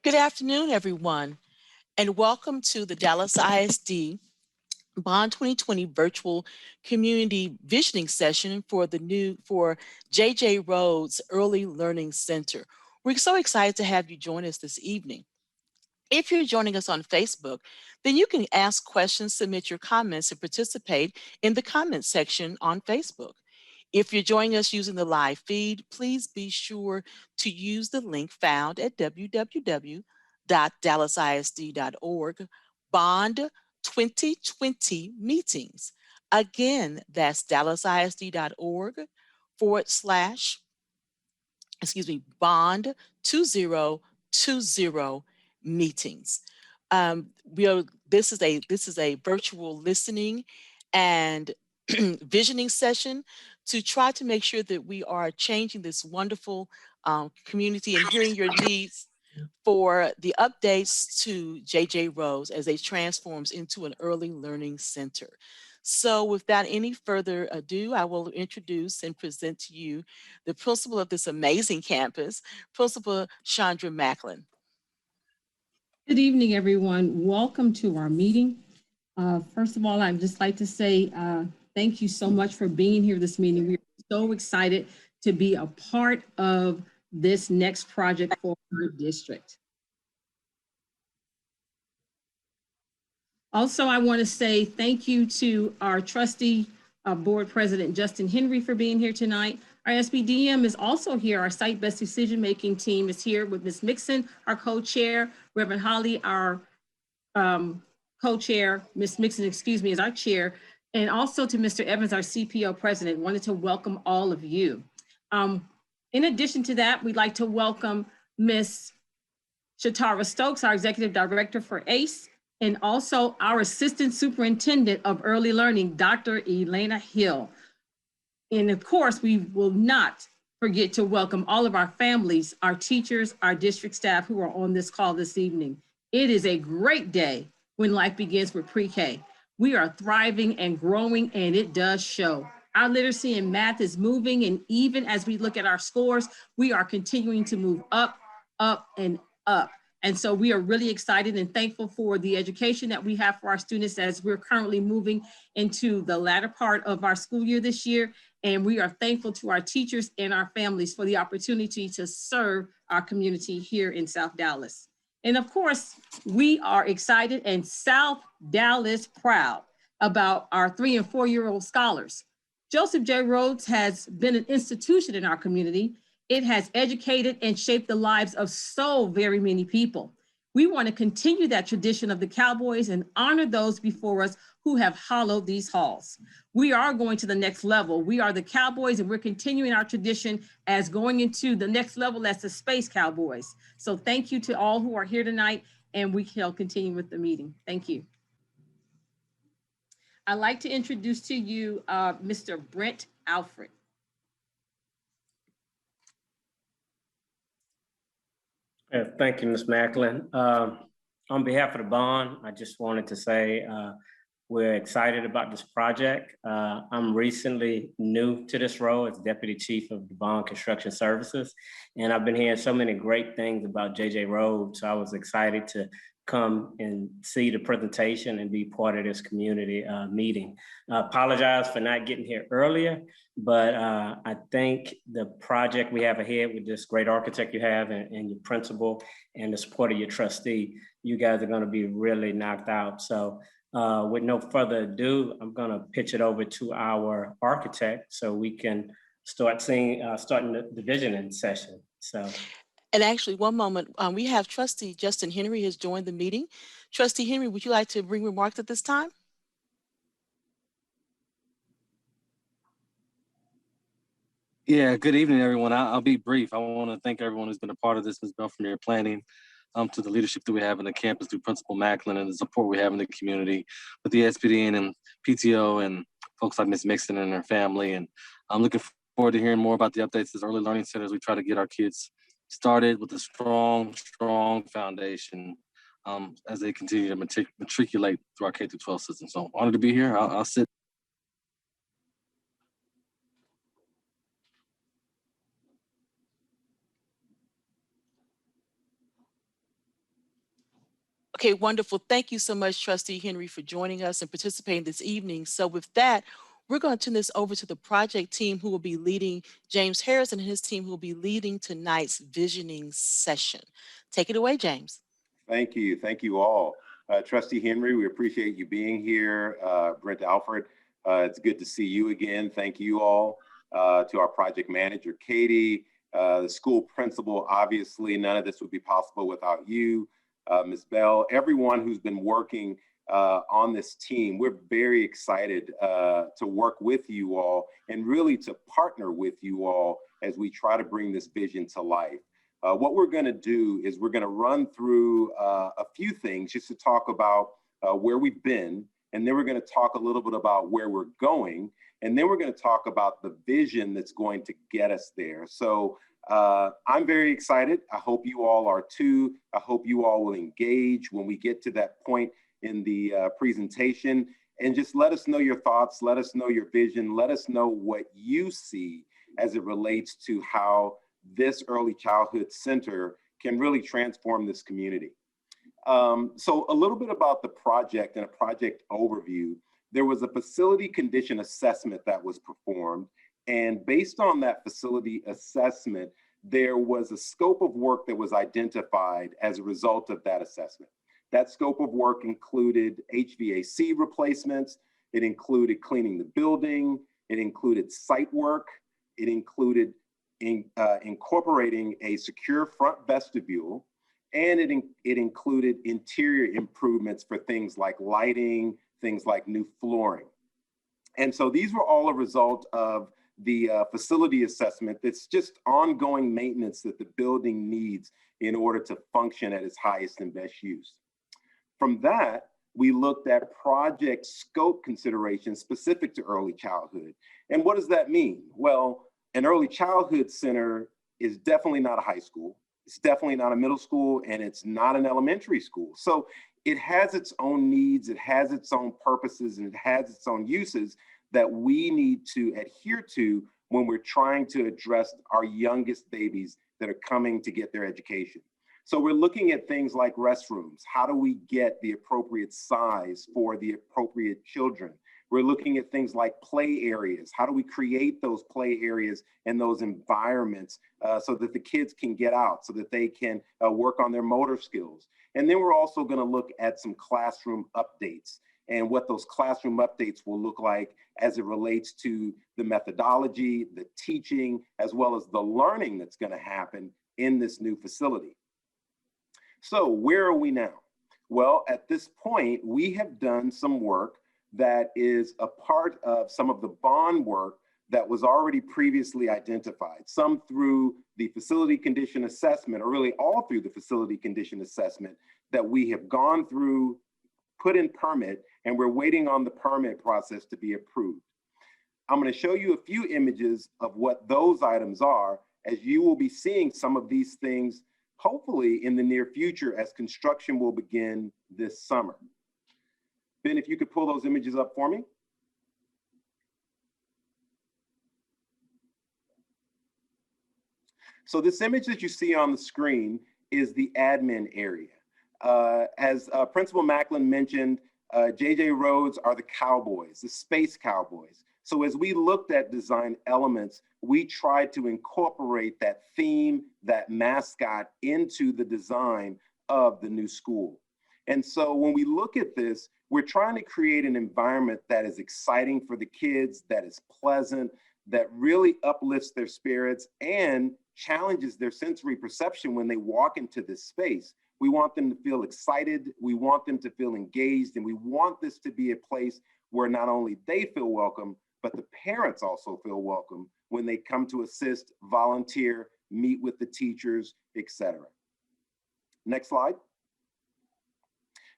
Good afternoon, everyone, and welcome to the Dallas ISD Bond 2020 virtual community visioning session for JJ Rhoads Early Learning Center. We're so excited to have you join us this evening. If you're joining us on Facebook, then you can ask questions, submit your comments, and participate in the comments section on Facebook. If you're joining us using the live feed, please be sure to use the link found at www.dallasisd.org Bond 2020 meetings. Again, that's dallasisd.org forward slash, Bond 2020 meetings. We are this is a virtual listening and visioning session to try to make sure that we are changing this wonderful community and hearing your needs for the updates to JJ Rose as they transforms into an early learning center. So without any further ado, I will introduce and present to you the principal of this amazing campus, Principal Chandra Macklin. Good evening, everyone. Welcome to our meeting. First of all, I'd just like to say thank you so much for being here this meeting. We're so excited to be a part of this next project for our district. Also, I want to say thank you to our trustee board president, Justin Henry, for being here tonight. Our SBDM is also here. Our site-based decision-making team is here with Ms. Mixon, our co-chair, Reverend Holly, our co-chair, Ms. Mixon, excuse me, is our chair, and also to Mr. Evans, our CPO president. Wanted to welcome all of you. In addition to that, we'd like to welcome Ms. Shatara Stokes, our executive director for ACE, and also our assistant superintendent of early learning, Dr. Elena Hill. And of course, we will not forget to welcome all of our families, our teachers, our district staff who are on this call this evening. It is a great day when life begins with pre-K. We are thriving and growing, and it does show. Our literacy in math is moving, and even as we look at our scores, we are continuing to move up, up, and up. And so we are really excited and thankful for the education that we have for our students as we're currently moving into the latter part of our school year this year. And we are thankful to our teachers and our families for the opportunity to serve our community here in South Dallas. And of course, we are excited and South Dallas proud about our 3- and 4-year-old scholars. Joseph J. Rhoads has been an institution in our community. It has educated and shaped the lives of so very many people. We want to continue that tradition of the Cowboys and honor those before us who have hollowed these halls. We are going to the next level. We are the Cowboys, and we're continuing our tradition as going into the next level as the Space Cowboys. So thank you to all who are here tonight, and we shall continue with the meeting. Thank you. I'd like to introduce to you Mr. Brent Alfred. Thank you, Ms. Macklin. On behalf of the bond, I just wanted to say we're excited about this project. I'm recently new to this role as Deputy Chief of the Bond Construction Services, and I've been hearing so many great things about JJ Rhoads, so I was excited to come and see the presentation and be part of this community meeting. I apologize for not getting here earlier, but I think the project we have ahead with this great architect you have and your principal and the support of your trustee, you guys are going to be really knocked out. So with no further ado, I'm going to pitch it over to our architect so we can starting the visioning session. So. And actually, one moment, we have Trustee Justin Henry has joined the meeting. Trustee Henry, would you like to bring remarks at this time? Yeah, good evening, everyone. I'll be brief. I want to thank everyone who's been a part of this, Ms. Bell, from your planning to the leadership that we have in the campus through Principal Macklin and the support we have in the community with the SPDN and PTO and folks like Ms. Mixon and her family. And I'm looking forward to hearing more about the updates as early learning centers. We try to get our kids started with a strong foundation as they continue to matriculate through our K-12 system. So honored to be here. I'll sit. Okay, wonderful. Thank you so much, Trustee Henry, for joining us and participating this evening. So with that, we're going to turn this over to the project team who will be leading, James Harris and his team who will be leading tonight's visioning session. Take it away, James. Thank you. Thank you all. Trustee Henry, we appreciate you being here. Brent Alfred, it's good to see you again. Thank you all. To our project manager, Katie, the school principal, obviously none of this would be possible without you, Ms. Bell, everyone who's been working on this team. We're very excited to work with you all and really to partner with you all as we try to bring this vision to life. What we're going to do is we're going to run through a few things just to talk about where we've been, and then we're going to talk a little bit about where we're going, and then we're going to talk about the vision that's going to get us there. So I'm very excited. I hope you all are too. I hope you all will engage when we get to that point in the presentation, and just let us know your thoughts, let us know your vision, let us know what you see as it relates to how this early childhood center can really transform this community. So a little bit about the project and a project overview. There was a facility condition assessment that was performed, and based on that facility assessment, there was a scope of work that was identified as a result of that assessment. That scope of work included HVAC replacements, it included cleaning the building, it included site work, it included incorporating a secure front vestibule, and it included interior improvements for things like lighting, things like new flooring. And so these were all a result of the facility assessment that's just ongoing maintenance that the building needs in order to function at its highest and best use. From that, we looked at project scope considerations specific to early childhood. And what does that mean? Well, an early childhood center is definitely not a high school. It's definitely not a middle school, and it's not an elementary school. So it has its own needs, it has its own purposes, and it has its own uses that we need to adhere to when we're trying to address our youngest babies that are coming to get their education. So we're looking at things like restrooms. How do we get the appropriate size for the appropriate children? We're looking at things like play areas. How do we create those play areas and those environments so that the kids can get out, so that they can work on their motor skills? And then we're also going to look at some classroom updates and what those classroom updates will look like as it relates to the methodology, the teaching, as well as the learning that's going to happen in this new facility. So where are we now? Well, at this point, we have done some work that is a part of some of the bond work that was already previously identified, some through the facility condition assessment, or really all through the facility condition assessment that we have gone through, put in permit, and we're waiting on the permit process to be approved. I'm going to show you a few images of what those items are, as you will be seeing some of these things hopefully in the near future as construction will begin this summer. Ben, if you could pull those images up for me. So this image that you see on the screen is the admin area. As Principal Macklin mentioned, JJ Rhoads are the cowboys, the space cowboys. So as we looked at design elements, we tried to incorporate that theme, that mascot into the design of the new school. And so when we look at this, we're trying to create an environment that is exciting for the kids, that is pleasant, that really uplifts their spirits and challenges their sensory perception when they walk into this space. We want them to feel excited, we want them to feel engaged, and we want this to be a place where not only they feel welcome, but the parents also feel welcome when they come to assist, volunteer, meet with the teachers, etc. Next slide.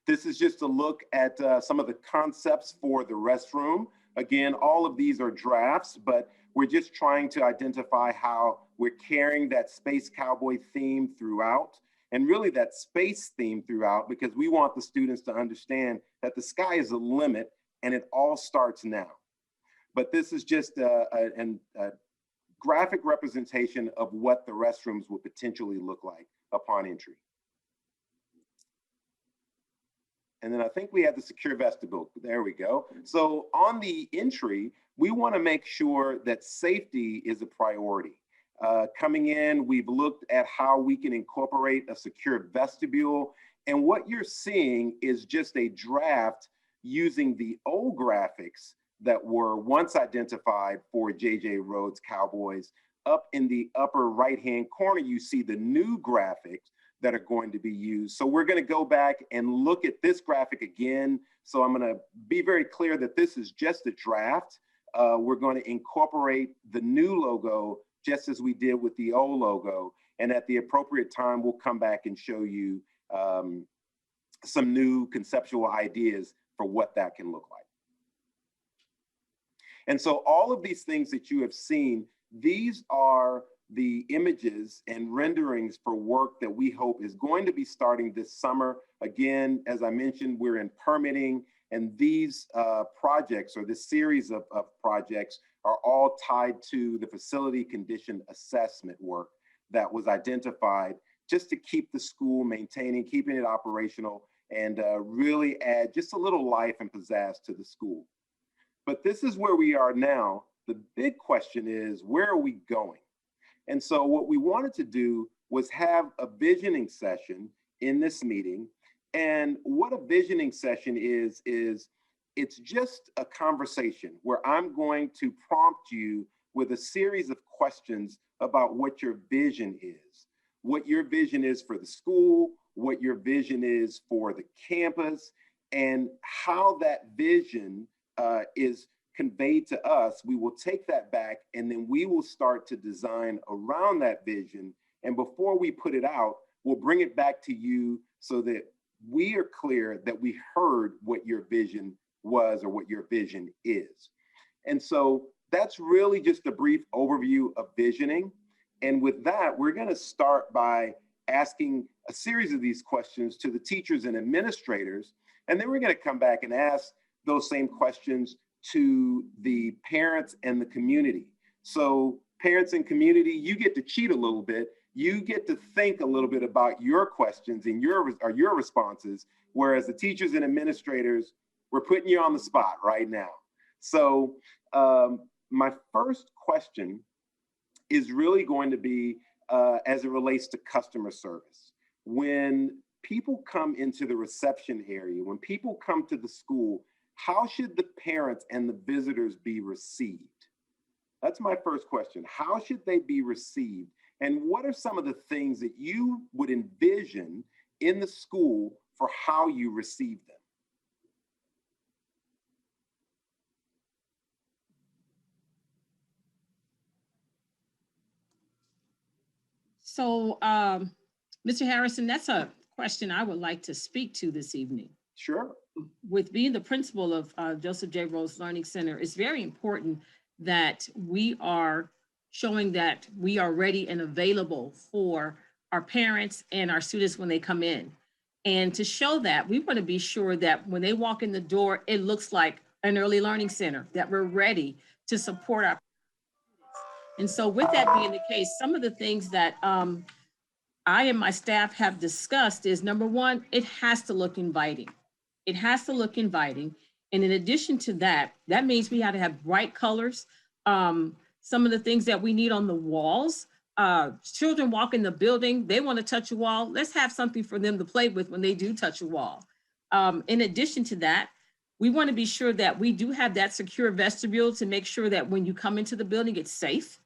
This is just a look at some of the concepts for the restroom. Again, all of these are drafts, but we're just trying to identify how we're carrying that space cowboy theme throughout, and really that space theme throughout, because we want the students to understand that the sky is the limit and it all starts now. But this is just a graphic representation of what the restrooms will potentially look like upon entry. And then I think we have the secure vestibule. There we go. So on the entry, we want to make sure that safety is a priority. Coming in, we've looked at how we can incorporate a secure vestibule. And what you're seeing is just a draft using the old graphics that were once identified for J.J. Rhoads Cowboys. Up in the upper right-hand corner, you see the new graphics that are going to be used. So we're going to go back and look at this graphic again. So I'm going to be very clear that this is just a draft. We're going to incorporate the new logo just as we did with the old logo. And at the appropriate time, we'll come back and show you some new conceptual ideas for what that can look like. And so all of these things that you have seen, these are the images and renderings for work that we hope is going to be starting this summer. Again, as I mentioned, we're in permitting, and these projects, or this series of projects, are all tied to the facility condition assessment work that was identified just to keep the school maintaining, keeping it operational, and really add just a little life and pizzazz to the school. But this is where we are now. The big question is, where are we going? And so what we wanted to do was have a visioning session in this meeting. And what a visioning session is it's just a conversation where I'm going to prompt you with a series of questions about what your vision is, what your vision is for the school, what your vision is for the campus, and how that vision is conveyed to us. We will take that back, and then we will start to design around that vision. And before we put it out, we'll bring it back to you so that we are clear that we heard what your vision was or what your vision is. And so that's really just a brief overview of visioning. And with that, we're going to start by asking a series of these questions to the teachers and administrators. And then we're going to come back and ask those same questions to the parents and the community. So parents and community, you get to cheat a little bit. You get to think a little bit about your questions and your responses, whereas the teachers and administrators, we're putting you on the spot right now. So my first question is really going to be as it relates to customer service. When people come into the reception area, when people come to the school, how should the parents and the visitors be received? That's my first question. How should they be received? And what are some of the things that you would envision in the school for how you receive them? So, Mr. Harrison, that's a question I would like to speak to this evening. Sure. With being the principal of Joseph J. Rhoads Learning Center, it's very important that we are showing that we are ready and available for our parents and our students when they come in. And to show that, we want to be sure that when they walk in the door, it looks like an early learning center, that we're ready to support our students. And so with that being the case, some of the things that I and my staff have discussed is, number one, it has to look inviting. It has to look inviting. And in addition to that, that means we have to have bright colors. Some of the things that we need on the walls, children walk in the building, they want to touch a wall. Let's have something for them to play with when they do touch a wall. In addition to that, we want to be sure that we do have that secure vestibule to make sure that when you come into the building, it's safe,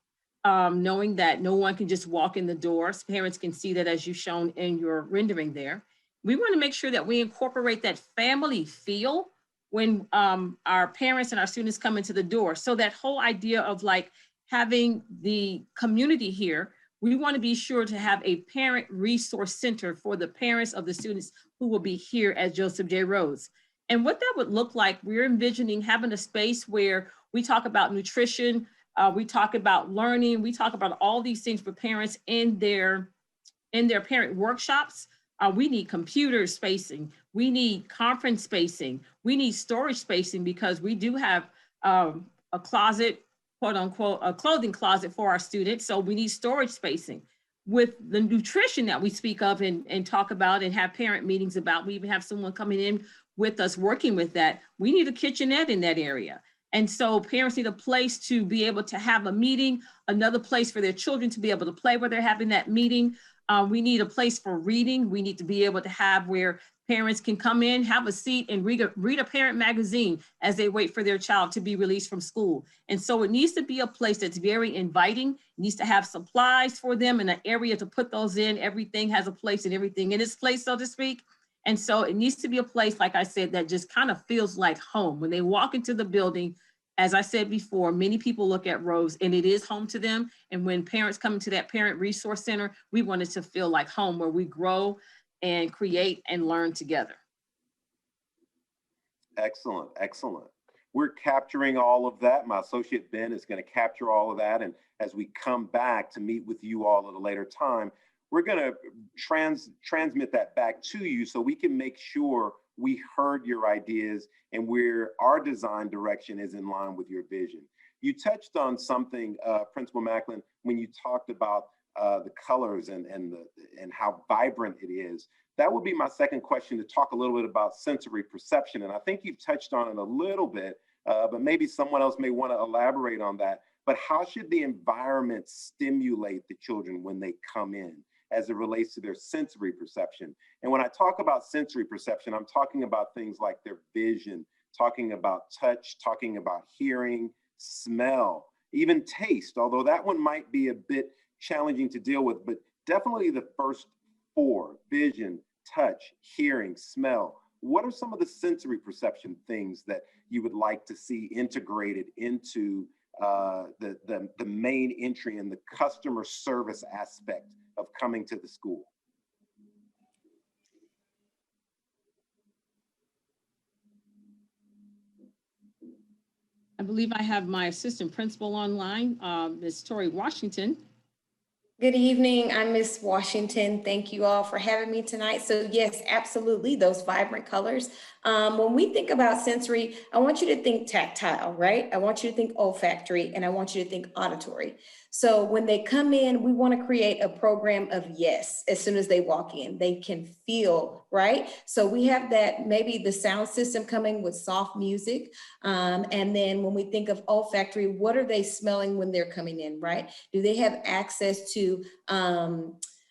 knowing that no one can just walk in the doors. Parents can see that as you've shown in your rendering there. We want to make sure that we incorporate that family feel when our parents and our students come into the door. So that whole idea of like having the community here, we want to be sure to have a parent resource center for the parents of the students who will be here at Joseph J. Rhoads. And what that would look like, we're envisioning having a space where we talk about nutrition, we talk about learning, we talk about all these things for parents in their parent workshops. We need computer spacing. We need conference spacing. We need storage spacing because we do have a closet, quote unquote, a clothing closet for our students. So we need storage spacing. With the nutrition that we speak of and talk about and have parent meetings about, we even have someone coming in with us working with that, we need a kitchenette in that area. And so parents need a place to be able to have a meeting, another place for their children to be able to play where they're having that meeting. We need a place for reading. We need to be able to have where parents can come in, have a seat, and read a parent magazine as they wait for their child to be released from school. And so it needs to be a place that's very inviting. It needs to have supplies for them and an area to put those in. Everything has a place and everything in its place, so to speak. And so it needs to be a place, like I said, that just kind of feels like home. When they walk into the building, as I said before, many people look at Rhoads and it is home to them. And when parents come into that parent resource center, we want it to feel like home, where we grow and create and learn together. Excellent, excellent. We're capturing all of that. My associate Ben is going to capture all of that. And as we come back to meet with you all at a later time, we're going to transmit that back to you so we can make sure we heard your ideas and where our design direction is in line with your vision. You touched on something, Principal Macklin, when you talked about the colors and how vibrant it is. That would be my second question, to talk a little bit about sensory perception. And I think you've touched on it a little bit, but maybe someone else may want to elaborate on that. But how should the environment stimulate the children when they come in, as it relates to their sensory perception? And when I talk about sensory perception, I'm talking about things like their vision, talking about touch, talking about hearing, smell, even taste, although that one might be a bit challenging to deal with, but definitely the first four: vision, touch, hearing, smell. What are some of the sensory perception things that you would like to see integrated into the main entry and the customer service aspect of coming to the school? I believe I have my assistant principal online, Ms. Tori Washington. Good evening, I'm Miss Washington. Thank you all for having me tonight. So yes, absolutely, those vibrant colors. When we think about sensory, I want you to think tactile, right? I want you to think olfactory, and I want you to think auditory. So when they come in, we want to create a program of yes. As soon as they walk in, they can feel, right? So we have that, maybe the sound system coming with soft music. And then when we think of olfactory, what are they smelling when they're coming in, right? Do they have access to,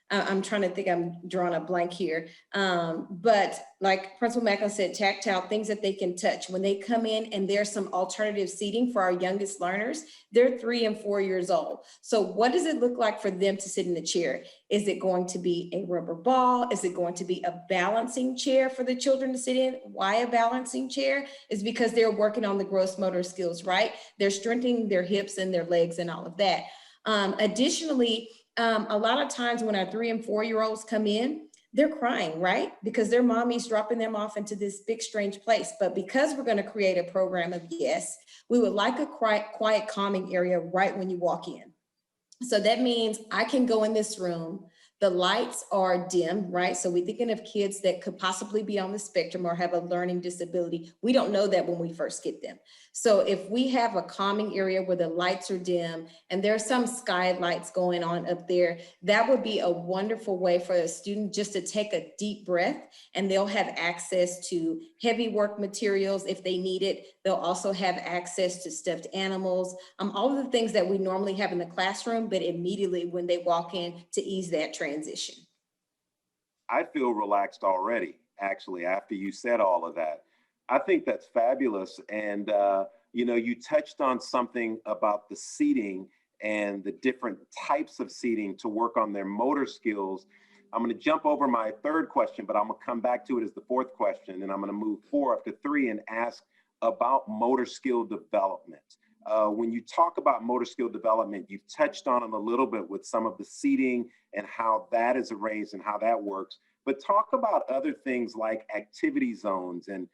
I'm trying to think, I'm drawing a blank here. But like Principal Macklin said, tactile, things that they can touch. When they come in and there's some alternative seating for our youngest learners, they're 3 and 4 years old. So what does it look like for them to sit in the chair? Is it going to be a rubber ball? Is it going to be a balancing chair for the children to sit in? Why a balancing chair? Is because they're working on the gross motor skills, right? They're strengthening their hips and their legs and all of that. Additionally, a lot of times when our 3 and 4 year olds come in, they're crying, right? Because their mommy's dropping them off into this big, strange place. But because we're going to create a program of yes, we would like a quiet, calming area right when you walk in. So that means I can go in this room. The lights are dim, right? So we're thinking of kids that could possibly be on the spectrum or have a learning disability. We don't know that when we first get them. So if we have a calming area where the lights are dim and there's some skylights going on up there, that would be a wonderful way for a student just to take a deep breath, and they'll have access to heavy work materials if they need it. They'll also have access to stuffed animals, all of the things that we normally have in the classroom, but immediately when they walk in to ease that transition. I feel relaxed already, actually, after you said all of that. I think that's fabulous. And, you touched on something about the seating and the different types of seating to work on their motor skills. I'm going to jump over my third question, but I'm going to come back to it as the fourth question. And I'm going to move 4 up to 3 and ask about motor skill development. When you talk about motor skill development, you've touched on it a little bit with some of the seating and how that is arranged and how that works. But talk about other things like activity zones and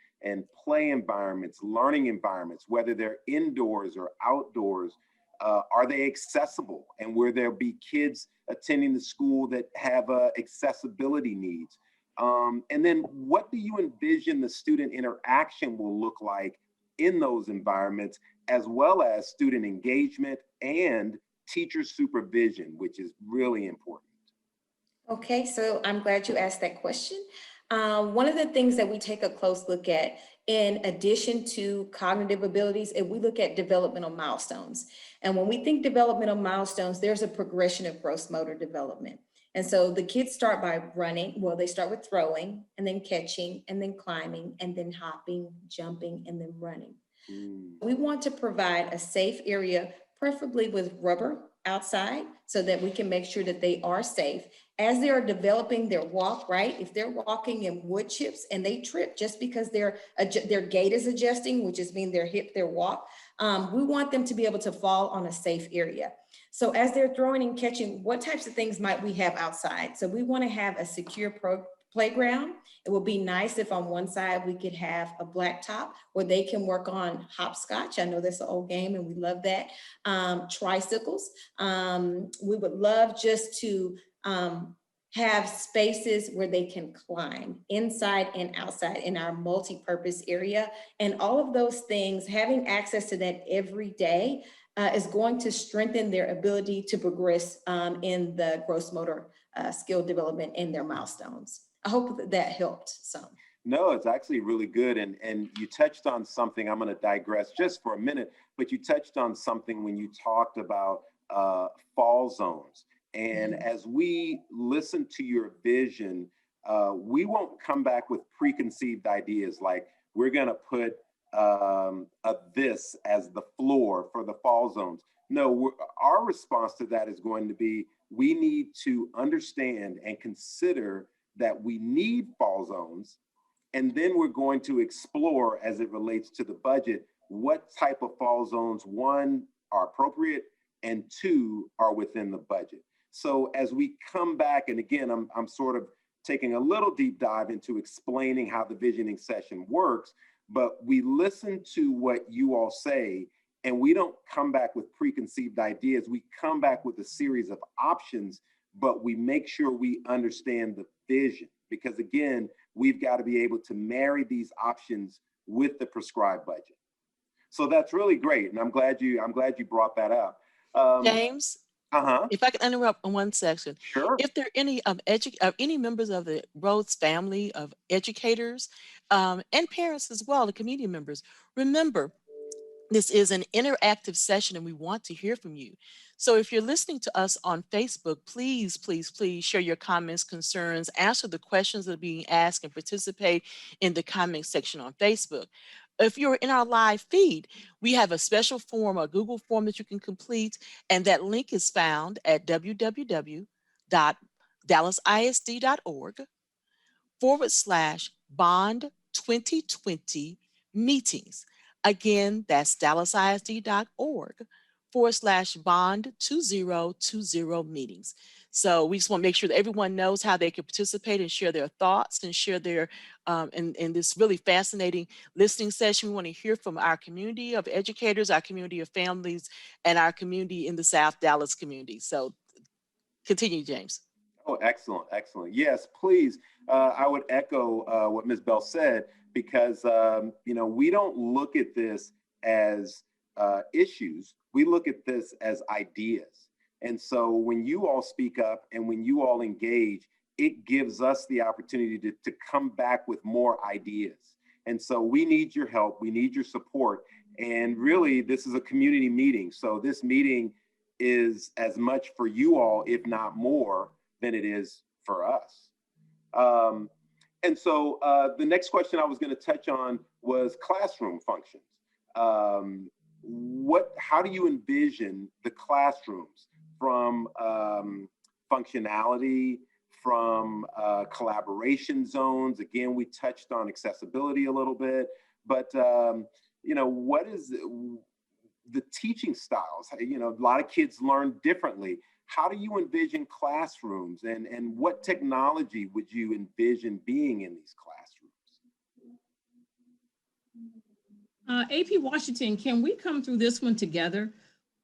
play environments, learning environments, whether they're indoors or outdoors. Are they accessible? And will there be kids attending the school that have accessibility needs? And then what do you envision the student interaction will look like in those environments, as well as student engagement and teacher supervision, which is really important? Okay, so I'm glad you asked that question. One of the things that we take a close look at, in addition to cognitive abilities, is we look at developmental milestones. And when we think developmental milestones, there's a progression of gross motor development. And so the kids start by running. Well, they start with throwing, and then catching, and then climbing, and then hopping, jumping, and then running. We want to provide a safe area, preferably with rubber outside, so that we can make sure that they are safe. As they are developing their walk, right? If they're walking in wood chips and they trip just because their gait is adjusting, which is mean their hip, their walk, we want them to be able to fall on a safe area. So as they're throwing and catching, what types of things might we have outside? So we want to have a secure playground. It would be nice if on one side we could have a blacktop where they can work on hopscotch. I know that's an old game and we love that. Tricycles. We would love just to have spaces where they can climb inside and outside in our multi-purpose area. And all of those things, having access to that every day is going to strengthen their ability to progress in the gross motor skill development and their milestones. I hope that helped some. No, it's actually really good. And you touched on something. I'm going to digress just for a minute, but you touched on something when you talked about fall zones. And as we listen to your vision, we won't come back with preconceived ideas like we're going to put this as the floor for the fall zones. No, our response to that is going to be, we need to understand and consider that we need fall zones. And then we're going to explore, as it relates to the budget, what type of fall zones, one, are appropriate, and two, are within the budget. So as we come back, and again, I'm sort of taking a little deep dive into explaining how the visioning session works, but we listen to what you all say, and we don't come back with preconceived ideas. We come back with a series of options, but we make sure we understand the vision, because again, we've got to be able to marry these options with the prescribed budget. So that's really great, and I'm glad you brought that up. James, if I can interrupt in one section. Sure. If there are any members of the Rhoads family of educators and parents as well, the community members, remember, this is an interactive session and we want to hear from you. So if you're listening to us on Facebook, please, please, please share your comments, concerns, answer the questions that are being asked, and participate in the comment section on Facebook. If you're in our live feed, we have a special form, a Google form that you can complete, and that link is found at www.dallasisd.org/bond 2020 meetings. Again, that's dallasisd.org/bond 2020 meetings. So we just want to make sure that everyone knows how they can participate and share their thoughts and share their, in this really fascinating listening session. We want to hear from our community of educators, our community of families, and our community in the South Dallas community. So continue, James. Oh, excellent, excellent. Yes, please. I would echo what Ms. Bell said, because we don't look at this as issues. We look at this as ideas. And so when you all speak up and when you all engage, it gives us the opportunity to come back with more ideas. And so we need your help. We need your support. And really, this is a community meeting. So this meeting is as much for you all, if not more, than it is for us. And so the next question I was going to touch on was classroom functions. How do you envision the classrooms from functionality, from collaboration zones? Again, we touched on accessibility a little bit, but what is the teaching styles? A lot of kids learn differently. How do you envision classrooms, and what technology would you envision being in these classrooms? AP Washington, can we come through this one together?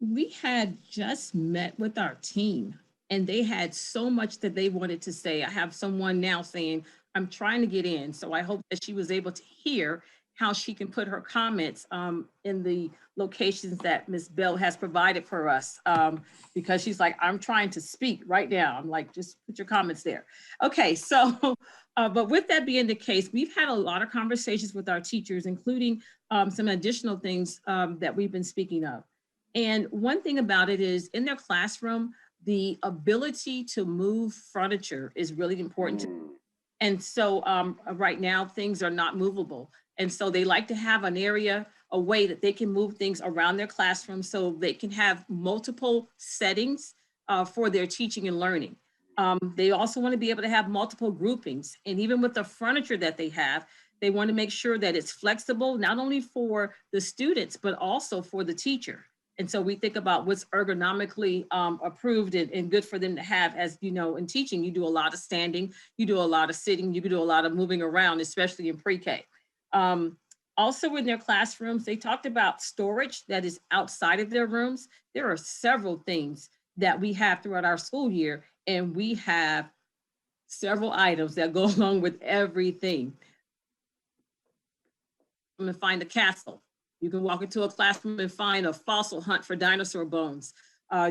We had just met with our team and they had so much that they wanted to say. I have someone now saying, I'm trying to get in. So I hope that she was able to hear how she can put her comments in the locations that Ms. Bell has provided for us, because she's like, I'm trying to speak right now. I'm like, just put your comments there. Okay, so, but with that being the case, we've had a lot of conversations with our teachers, including some additional things that we've been speaking of. And one thing about it is in their classroom, the ability to move furniture is really important. And so right now things are not movable. And so they like to have an area, a way that they can move things around their classroom so they can have multiple settings for their teaching and learning. They also want to be able to have multiple groupings. And even with the furniture that they have, they want to make sure that it's flexible, not only for the students, but also for the teacher. And so we think about what's ergonomically approved and good for them to have. As you know, in teaching, you do a lot of standing, you do a lot of sitting, you can do a lot of moving around, especially in pre-K. Also in their classrooms, they talked about storage that is outside of their rooms. There are several things that we have throughout our school year, and we have several items that go along with everything. I'm gonna find a castle. You can walk into a classroom and find a fossil hunt for dinosaur bones.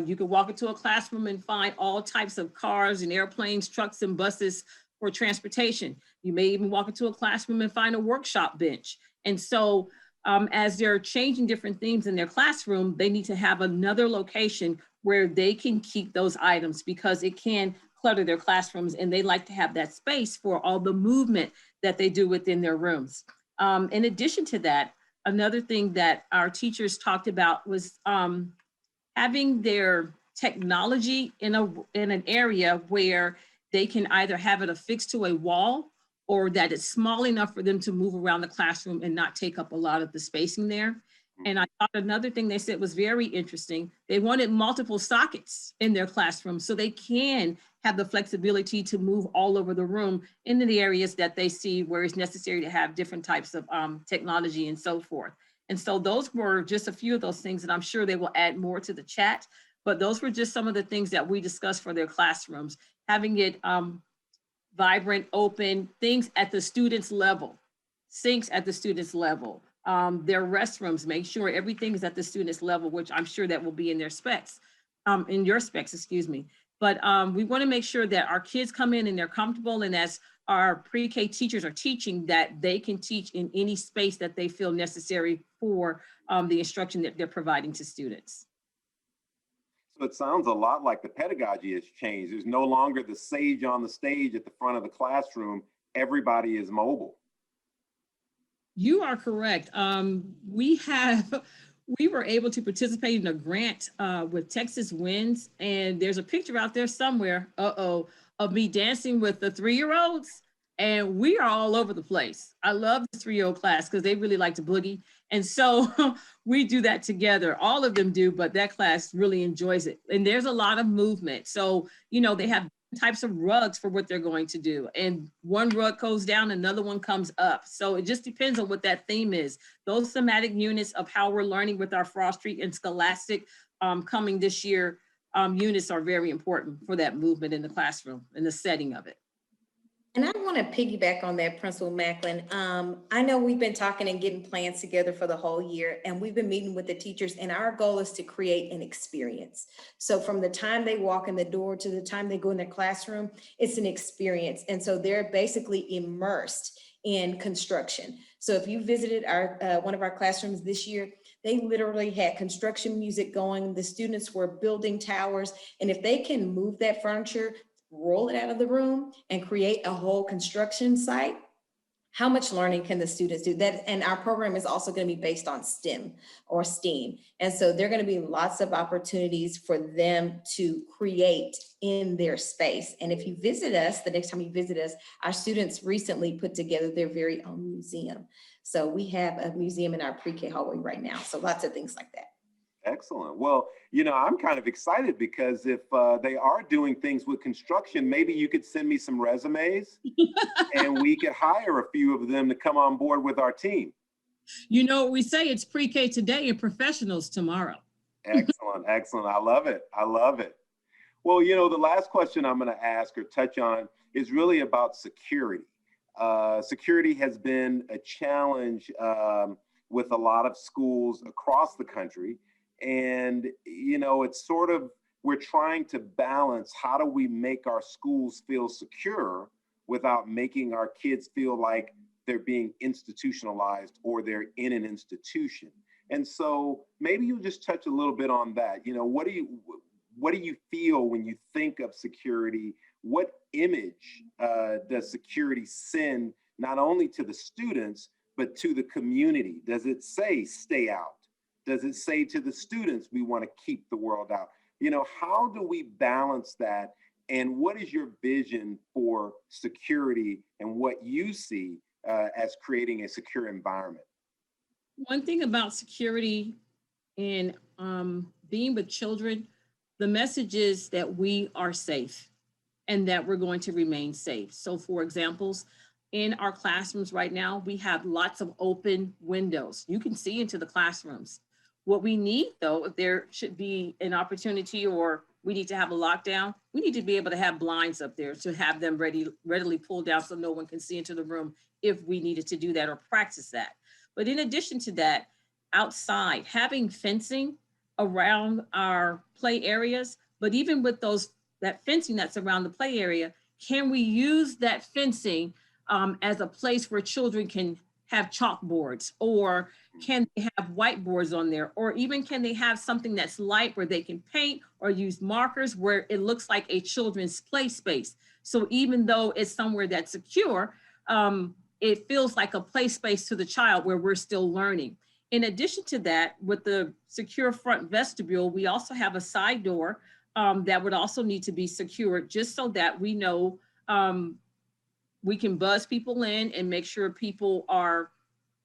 You can walk into a classroom and find all types of cars and airplanes, trucks and buses for transportation. You may even walk into a classroom and find a workshop bench. And so as they're changing different things in their classroom, they need to have another location where they can keep those items, because it can clutter their classrooms, and they like to have that space for all the movement that they do within their rooms. In addition to that, another thing that our teachers talked about was having their technology in an area where they can either have it affixed to a wall, or that it's small enough for them to move around the classroom and not take up a lot of the spacing there. And I thought another thing they said was very interesting. They wanted multiple sockets in their classroom so they can have the flexibility to move all over the room into the areas that they see where it's necessary to have different types of technology and so forth. And so those were just a few of those things, and I'm sure they will add more to the chat, but those were just some of the things that we discussed for their classrooms, having it vibrant, open, things at the students' level, sinks at the students' level, their restrooms, make sure everything is at the students' level, which I'm sure that will be in their specs, in your specs, excuse me. But we want to make sure that our kids come in and they're comfortable, and as our pre-K teachers are teaching, that they can teach in any space that they feel necessary for the instruction that they're providing to students. So it sounds a lot like the pedagogy has changed. There's no longer the sage on the stage at the front of the classroom. Everybody is mobile. You are correct. We were able to participate in a grant with Texas Winds, and there's a picture out there somewhere, of me dancing with the 3-year-olds, and we are all over the place. I love the 3-year-old class because they really like to boogie. And so we do that together. All of them do, but that class really enjoys it. And there's a lot of movement. So, you know, they have types of rugs for what they're going to do. And one rug goes down, another one comes up. So it just depends on what that theme is. Those thematic units of how we're learning with our Frost Street and Scholastic coming this year, units are very important for that movement in the classroom and the setting of it. And I want to piggyback on that, Principal Macklin. I know we've been talking and getting plans together for the whole year, and we've been meeting with the teachers, and our goal is to create an experience. So from the time they walk in the door to the time they go in their classroom, it's an experience. And so they're basically immersed in construction. So if you visited our one of our classrooms this year, they literally had construction music going. The students were building towers. And if they can move that furniture, roll it out of the room and create a whole construction site, how much learning can the students do that? And our program is also going to be based on STEM or STEAM. And so there are going to be lots of opportunities for them to create in their space. And if you visit us, the next time you visit us, our students recently put together their very own museum. So we have a museum in our pre-K hallway right now. So lots of things like that. Excellent. Well, you know, I'm kind of excited because if they are doing things with construction, maybe you could send me some resumes and we could hire a few of them to come on board with our team. You know what we say, it's pre-K today and professionals tomorrow. Excellent, excellent. I love it. I love it. Well, you know, the last question I'm going to ask or touch on is really about security. Security has been a challenge with a lot of schools across the country. And, you know, it's sort of, we're trying to balance how do we make our schools feel secure without making our kids feel like they're being institutionalized or they're in an institution. And so maybe you just touch a little bit on that. You know, what do you feel when you think of security? What image does security send not only to the students, but to the community? Does it say stay out? Does it say to the students, we want to keep the world out? You know, how do we balance that? And what is your vision for security and what you see as creating a secure environment? One thing about security and being with children, the message is that we are safe and that we're going to remain safe. So for examples, in our classrooms right now, we have lots of open windows. You can see into the classrooms. What we need though, if there should be an opportunity or we need to have a lockdown, we need to be able to have blinds up there to have them readily pulled down so no one can see into the room if we needed to do that or practice that. But in addition to that, outside, having fencing around our play areas, but even with that fencing that's around the play area, can we use that fencing as a place where children can have chalkboards, or can they have whiteboards on there, or even can they have something that's light where they can paint or use markers where it looks like a children's play space. So even though it's somewhere that's secure, it feels like a play space to the child where we're still learning. In addition to that, with the secure front vestibule, we also have a side door that would also need to be secured, just so that we know we can buzz people in and make sure people are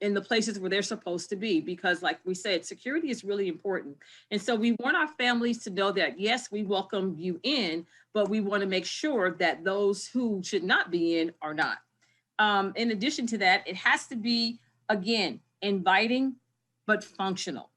in the places where they're supposed to be, because like we said, security is really important. And so we want our families to know that, yes, we welcome you in, but we want to make sure that those who should not be in are not. In addition to that, it has to be, again, inviting, but functional,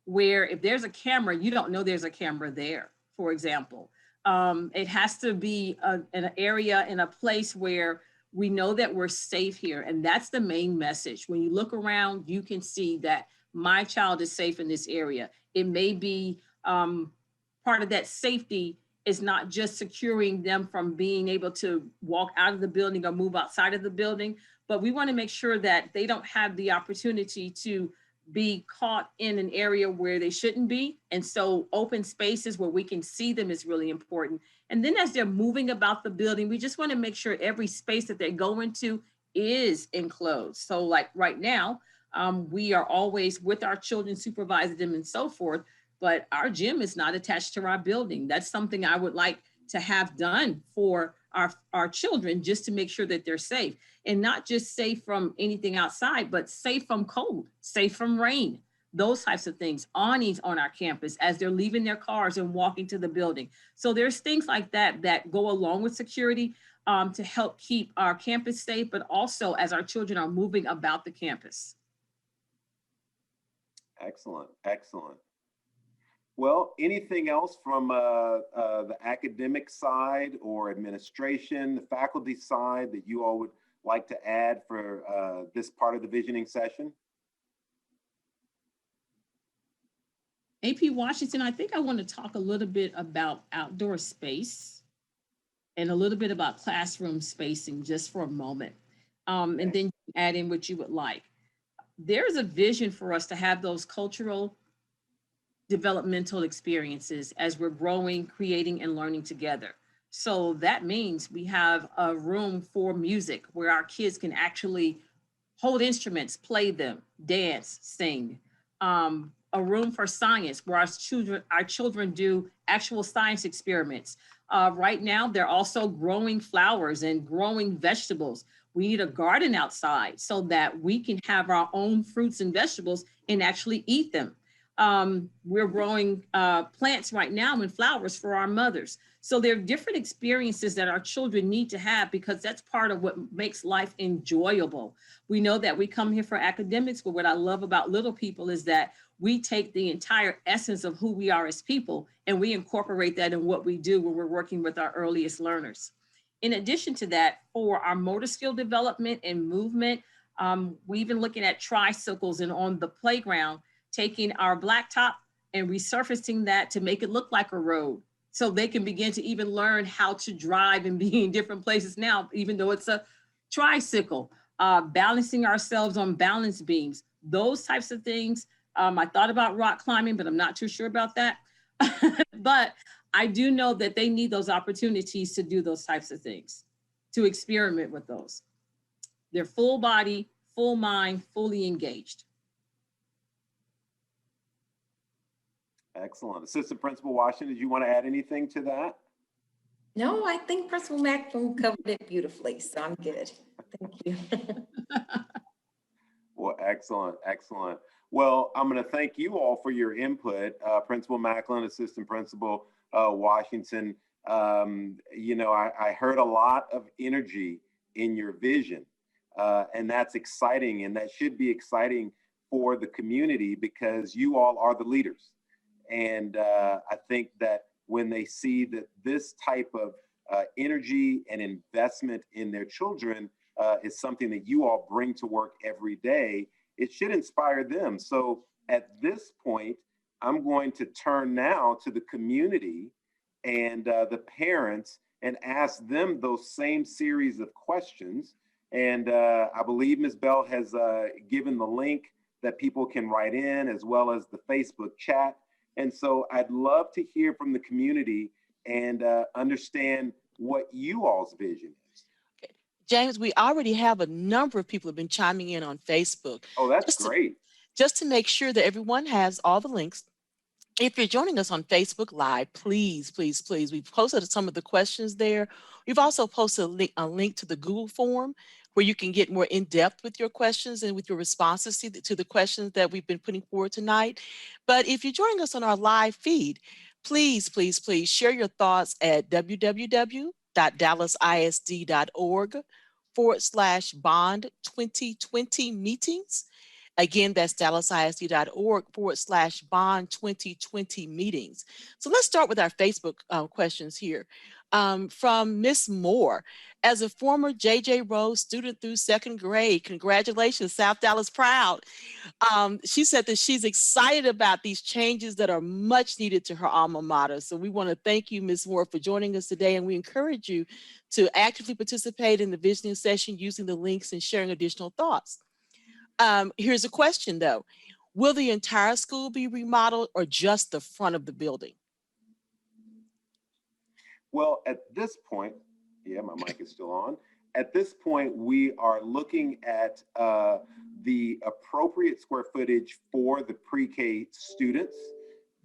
where if there's a camera, you don't know there's a camera there, for example. It has to be an area in a place where we know that we're safe here. And that's the main message. When you look around, you can see that my child is safe in this area. It may be part of that safety is not just securing them from being able to walk out of the building or move outside of the building, but we want to make sure that they don't have the opportunity to be caught in an area where they shouldn't be. And so open spaces where we can see them is really important. And then as they're moving about the building, we just want to make sure every space that they go into is enclosed. So like right now, we are always with our children, supervising them and so forth, but our gym is not attached to our building. That's something I would like to have done for our children, just to make sure that they're safe, and not just safe from anything outside, but safe from cold, safe from rain, those types of things. Awnings on our campus as they're leaving their cars and walking to the building. So there's things like that that go along with security to help keep our campus safe, but also as our children are moving about the campus. Excellent, excellent. Well, anything else from the academic side or administration, the faculty side that you all would like to add for this part of the visioning session? AP Washington, I think I want to talk a little bit about outdoor space and a little bit about classroom spacing just for a moment. And then add in what you would like. There's a vision for us to have those cultural developmental experiences as we're growing, creating, and learning together. So that means we have a room for music where our kids can actually hold instruments, play them, dance, sing. A room for science where our children do actual science experiments. Right now, they're also growing flowers and growing vegetables. We need a garden outside so that we can have our own fruits and vegetables and actually eat them. We're growing plants right now and flowers for our mothers. So there are different experiences that our children need to have, because that's part of what makes life enjoyable. We know that we come here for academics, but what I love about Little People is that we take the entire essence of who we are as people and we incorporate that in what we do when we're working with our earliest learners. In addition to that, for our motor skill development and movement, we're even looking at tricycles and on the playground, taking our blacktop and resurfacing that to make it look like a road. So they can begin to even learn how to drive and be in different places now, even though it's a tricycle, balancing ourselves on balance beams, those types of things. I thought about rock climbing, but I'm not too sure about that. But I do know that they need those opportunities to do those types of things, to experiment with those. They're full body, full mind, fully engaged. Excellent. Assistant Principal Washington, did you want to add anything to that? No, I think Principal Macklin covered it beautifully, so I'm good. Thank you. Well, excellent, excellent. Well, I'm going to thank you all for your input, Principal Macklin, Assistant Principal Washington. You know, I heard a lot of energy in your vision, and that's exciting, and that should be exciting for the community because you all are the leaders. And I think that when they see that this type of energy and investment in their children is something that you all bring to work every day, it should inspire them. So at this point, I'm going to turn now to the community and the parents and ask them those same series of questions. And I believe Ms. Bell has given the link that people can write in as well as the Facebook chat. And so I'd love to hear from the community and understand what you all's vision is. Okay. James, we already have a number of people who have been chiming in on Facebook. Oh, that's great. Just to make sure that everyone has all the links. If you're joining us on Facebook Live, please, please, please, we've posted some of the questions there. We've also posted a link to the Google form where you can get more in depth with your questions and with your responses to the questions that we've been putting forward tonight. But if you're joining us on our live feed, please, please, please share your thoughts at www.dallasisd.org/bond 2020 meetings. Again, that's dallasisd.org/bond 2020 meetings. So let's start with our Facebook questions here. From Miss Moore, as a former J.J. Rhoads student through second grade, congratulations, South Dallas proud. She said that she's excited about these changes that are much needed to her alma mater. So we want to thank you, Ms. Moore, for joining us today. And we encourage you to actively participate in the visioning session using the links and sharing additional thoughts. Here's a question though. Will the entire school be remodeled or just the front of the building? Well, at this point, yeah, my mic is still on. At this point, we are looking at the appropriate square footage for the pre-K students,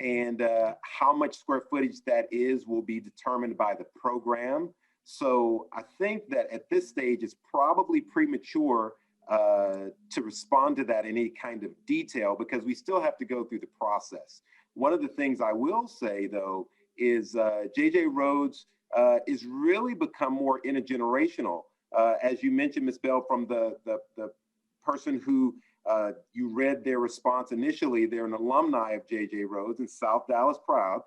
and how much square footage that is will be determined by the program. So I think that at this stage, it's probably premature to respond to that in any kind of detail because we still have to go through the process. One of the things I will say, though, is J.J. Rhoads is really become more intergenerational. As you mentioned, Ms. Bell, from the person who you read their response initially, they're an alumni of J.J. Rhoads and South Dallas proud.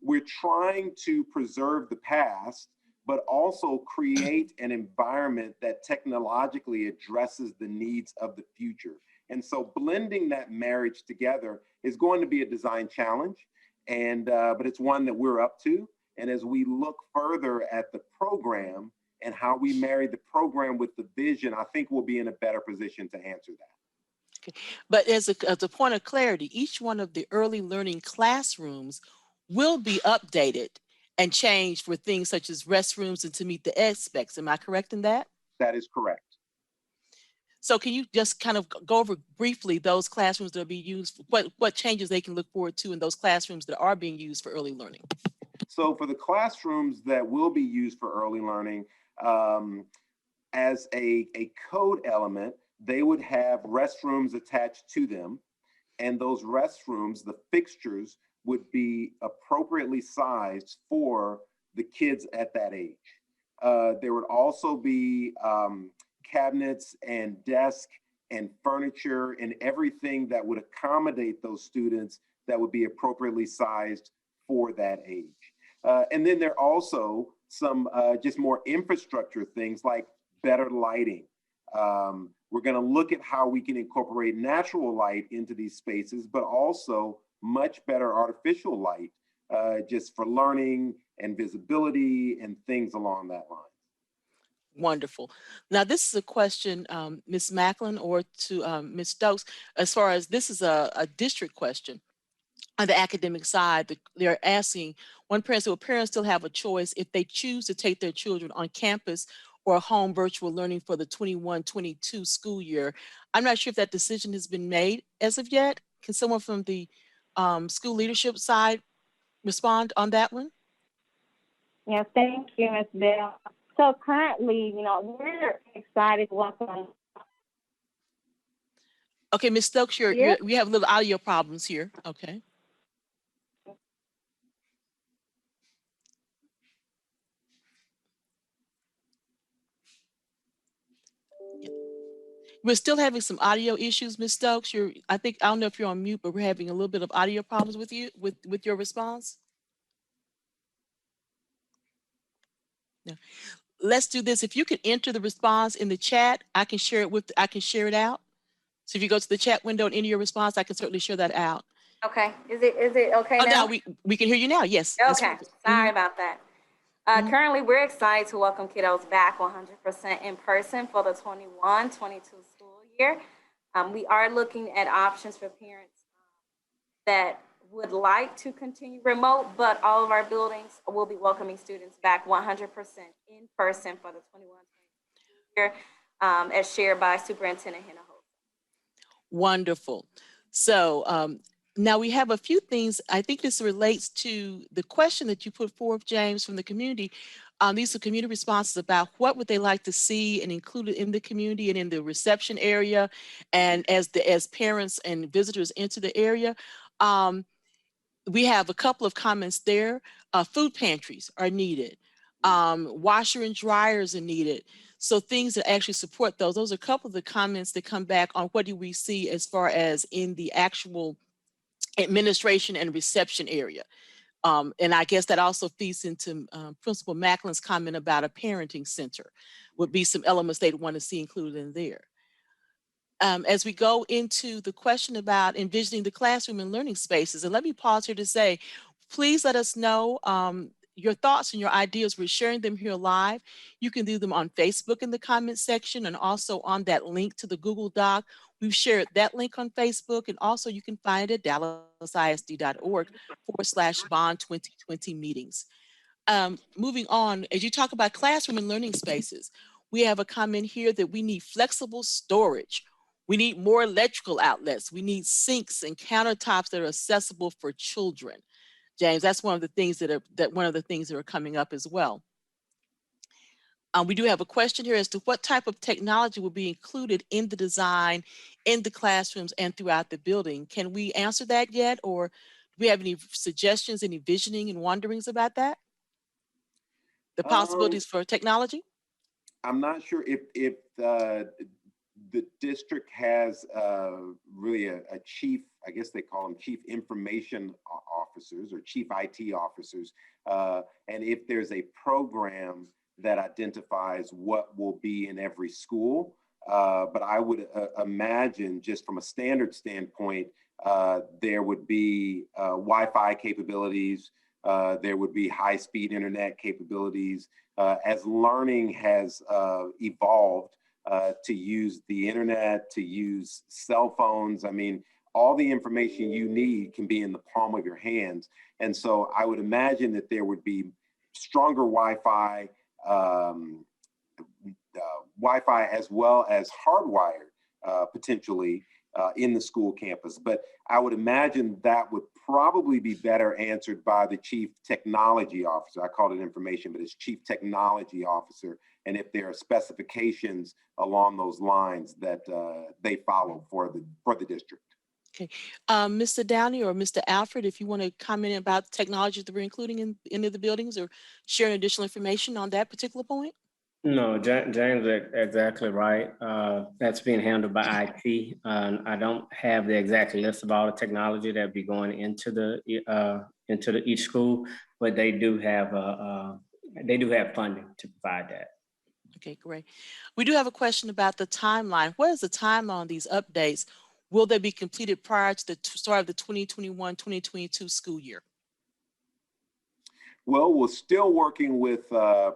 We're trying to preserve the past, but also create an environment that technologically addresses the needs of the future. And so blending that marriage together is going to be a design challenge, and but it's one that we're up to. And as we look further at the program and how we marry the program with the vision, I think we'll be in a better position to answer that. Okay. But as a point of clarity, each one of the early learning classrooms will be updated and changed for things such as restrooms and to meet the ed specs. Am I correct in that? That is correct. So can you just kind of go over briefly those classrooms that will be used, what changes they can look forward to in those classrooms that are being used for early learning? So for the classrooms that will be used for early learning, as a code element, they would have restrooms attached to them. And those restrooms, the fixtures, would be appropriately sized for the kids at that age. There would also be cabinets and desk and furniture and everything that would accommodate those students that would be appropriately sized for that age. And then there also some just more infrastructure things like better lighting. We're going to look at how we can incorporate natural light into these spaces, but also much better artificial light, just for learning and visibility and things along that line. Wonderful. Now, this is a question, Ms. Macklin or to Ms. Stokes, as far as this is a district question. On the academic side, they're asking, one parent said, will parents still have a choice if they choose to take their children on campus or home virtual learning for the 21-22 school year? I'm not sure if that decision has been made as of yet. Can someone from the school leadership side respond on that one? Yeah, thank you, Ms. Bell. So currently, we're excited to welcome. Okay, Ms. Stokes, we have little audio problems here. Okay. We're still having some audio issues, Ms. Stokes. I don't know if you're on mute, but we're having a little bit of audio problems with you, with your response. Yeah. Let's do this. If you could enter the response in the chat, I can share it out. So if you go to the chat window and enter your response, I can certainly share that out. Okay. Is it okay now? No, we can hear you now. Yes. Okay. Sorry about that. Currently, we're excited to welcome kiddos back 100% in person for the 21-22 school year. We are looking at options for parents that would like to continue remote, but all of our buildings will be welcoming students back 100% in person for the 21-22 year, as shared by Superintendent Hannah. Wonderful. So now we have a few things. I think this relates to the question that you put forth, James, from the community. These are community responses about what would they like to see and included in the community and in the reception area, and as parents and visitors enter the area. We have a couple of comments there. Food pantries are needed. Washer and dryers are needed. So things that actually support those. Those are a couple of the comments that come back on what do we see as far as in the actual administration and reception area. And I guess that also feeds into Principal Macklin's comment about a parenting center. Would be some elements they'd want to see included in there. As we go into the question about envisioning the classroom and learning spaces, and let me pause here to say, please let us know your thoughts and your ideas. We're sharing them here live. You can do them on Facebook in the comment section and also on that link to the Google Doc. We've shared that link on Facebook, and also you can find it at dallasisd.org/bond 2020 meetings. Moving on, as you talk about classroom and learning spaces, we have a comment here that we need flexible storage. We need more electrical outlets. We need sinks and countertops that are accessible for children. James, that's one of the things that are coming up as well. We do have a question here as to what type of technology will be included in the design, in the classrooms, and throughout the building. Can we answer that yet, or do we have any suggestions, any visioning and wonderings about that? The possibilities for technology? I'm not sure if the district has really a chief, I guess they call them chief information officers or chief IT officers, and if there's a program that identifies what will be in every school. But I would imagine, just from a standard standpoint, there would be Wi-Fi capabilities, there would be high-speed internet capabilities. As learning has evolved to use the internet, to use cell phones, I mean, all the information you need can be in the palm of your hands. And so I would imagine that there would be stronger Wi-Fi, as well as hardwired potentially in the school campus. But I would imagine that would probably be better answered by the chief technology officer. I called it information, but it's chief technology officer. And if there are specifications along those lines that they follow for the district. Okay, Mr. Downey or Mr. Alfred, if you want to comment about technologies that we're including in any of the buildings or share additional information on that particular point? No, James is exactly right. That's being handled by IT. I don't have the exact list of all the technology that be going into each school, but they do have they do have funding to provide that. Okay, great. We do have a question about the timeline. What is the timeline on these updates? Will they be completed prior to the start of the 2021-2022 school year? Well, we're still working with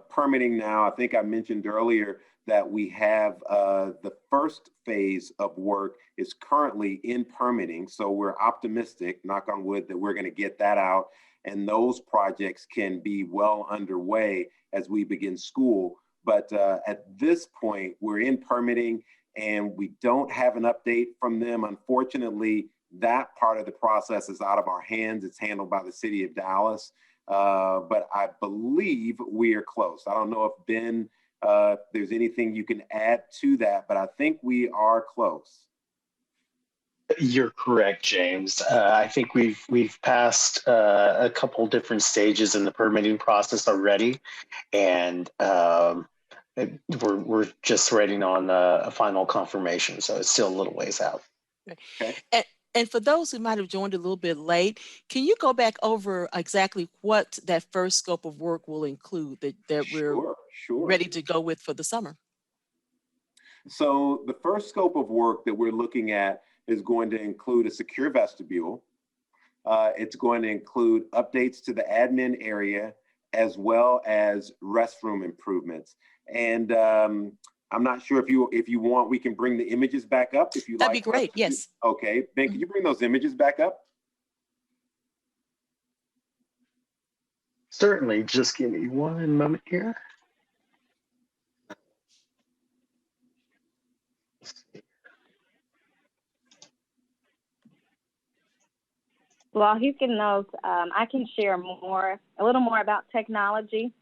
permitting now. I think I mentioned earlier that we have the first phase of work is currently in permitting. So we're optimistic, knock on wood, that we're going to get that out. And those projects can be well underway as we begin school. But at this point, we're in permitting and we don't have an update from them. Unfortunately, that part of the process is out of our hands. It's handled by the city of Dallas. But I believe we are close. I don't know if Ben, if there's anything you can add to that, but I think we are close. You're correct, James. I think we've passed a couple different stages in the permitting process already, and we're just waiting on a final confirmation. So it's still a little ways out. Okay. And for those who might have joined a little bit late, can you go back over exactly what that first scope of work will include that we're Sure. ready to go with for the summer? So the first scope of work that we're looking at is going to include a secure vestibule. It's going to include updates to the admin area as well as restroom improvements. And I'm not sure if you want, we can bring the images back up if you like. That'd be great, yes. Okay, Ben, can you bring those images back up? Certainly, just give me one moment here. While he's getting those, I can share a little more about technology.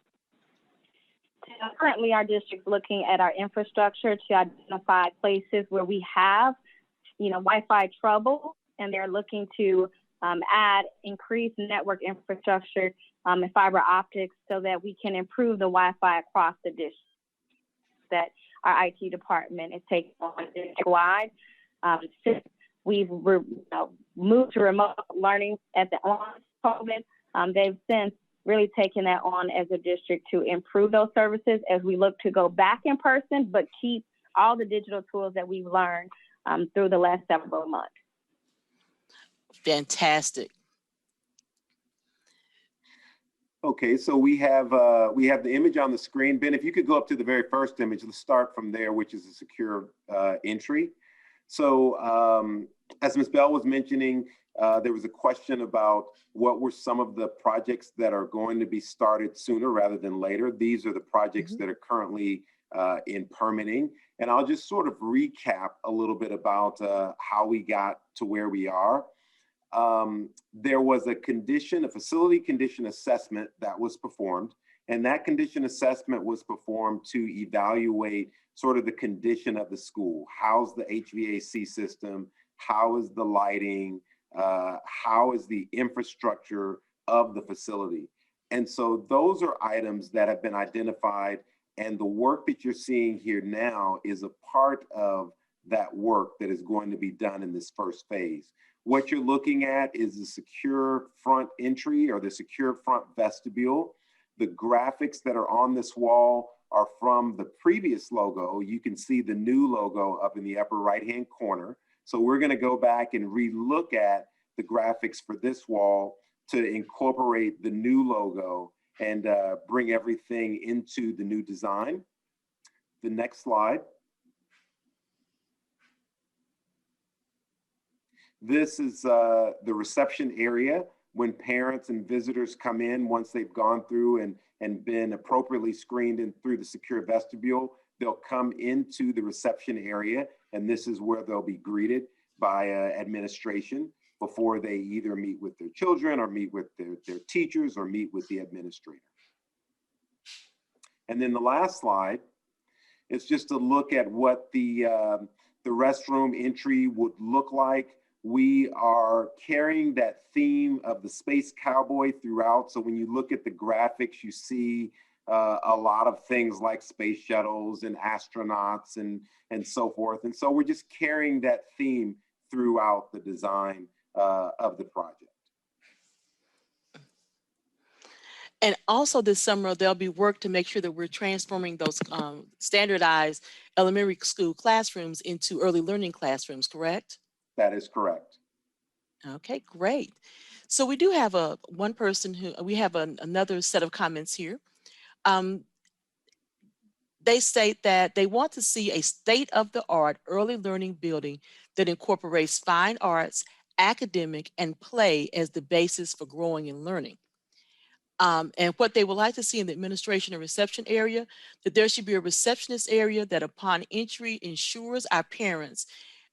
Currently, our district's looking at our infrastructure to identify places where we have, Wi-Fi trouble, and they're looking to add increased network infrastructure and fiber optics so that we can improve the Wi-Fi across the district that our IT department is taking on district-wide. Since we've moved to remote learning at the onset of COVID, they've since really taken that on as a district to improve those services as we look to go back in person, but keep all the digital tools that we've learned through the last several months. Fantastic. Okay, so we have the image on the screen. Ben, if you could go up to the very first image, let's start from there, which is a secure entry. So as Ms. Bell was mentioning, there was a question about what were some of the projects that are going to be started sooner rather than later. These are the projects that are currently in permitting. And I'll just sort of recap a little bit about how we got to where we are. There was a facility condition assessment that was performed. And that condition assessment was performed to evaluate sort of the condition of the school. How's the HVAC system? How is the lighting? How is the infrastructure of the facility? And so those are items that have been identified, and the work that you're seeing here now is a part of that work that is going to be done in this first phase. What you're looking at is the secure front entry or the secure front vestibule. The graphics that are on this wall are from the previous logo. You can see the new logo up in the upper right-hand corner. So we're going to go back and re-look at the graphics for this wall to incorporate the new logo and bring everything into the new design. The next slide. This is the reception area when parents and visitors come in. Once they've gone through and been appropriately screened in through the secure vestibule, they'll come into the reception area, and this is where they'll be greeted by administration before they either meet with their children or meet with their teachers or meet with the administrator. And then the last slide is just a look at what the restroom entry would look like. We are carrying that theme of the space cowboy throughout. So when you look at the graphics, you see a lot of things like space shuttles and astronauts and so forth. And so we're just carrying that theme throughout the design of the project. And also this summer, there'll be work to make sure that we're transforming those standardized elementary school classrooms into early learning classrooms, correct? That is correct. Okay, great. So we do have one person who, we have another set of comments here. They state that they want to see a state-of-the-art early learning building that incorporates fine arts, academic, and play as the basis for growing and learning. And what they would like to see in the administration and reception area, that there should be a receptionist area that upon entry ensures our parents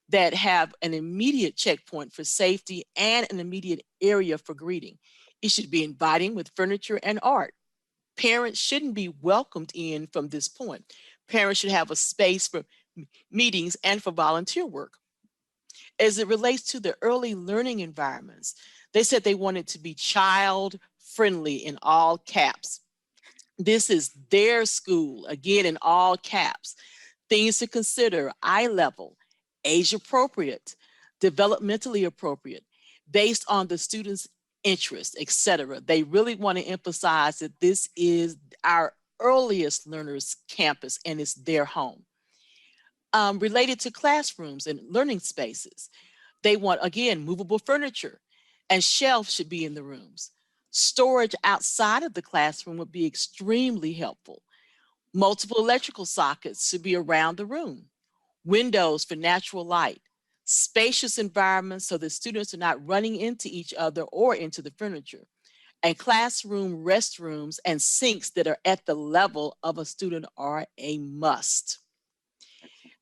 that have an immediate checkpoint for safety and an immediate area for greeting. It should be inviting with furniture and art. Parents shouldn't be welcomed in from this point. Parents should have a space for meetings and for volunteer work. As it relates to the early learning environments, they said they wanted to be child friendly in all caps. This is their school, again, in all caps. Things to consider: eye level, age appropriate, developmentally appropriate, based on the student's interests, etc. They really want to emphasize that this is our earliest learners campus and it's their home. Related to classrooms and learning spaces, they want, again, movable furniture and shelves should be in the rooms. Storage outside of the classroom would be extremely helpful. Multiple electrical sockets should be around the room. Windows for natural light. Spacious environments so that students are not running into each other or into the furniture. And classroom restrooms and sinks that are at the level of a student are a must.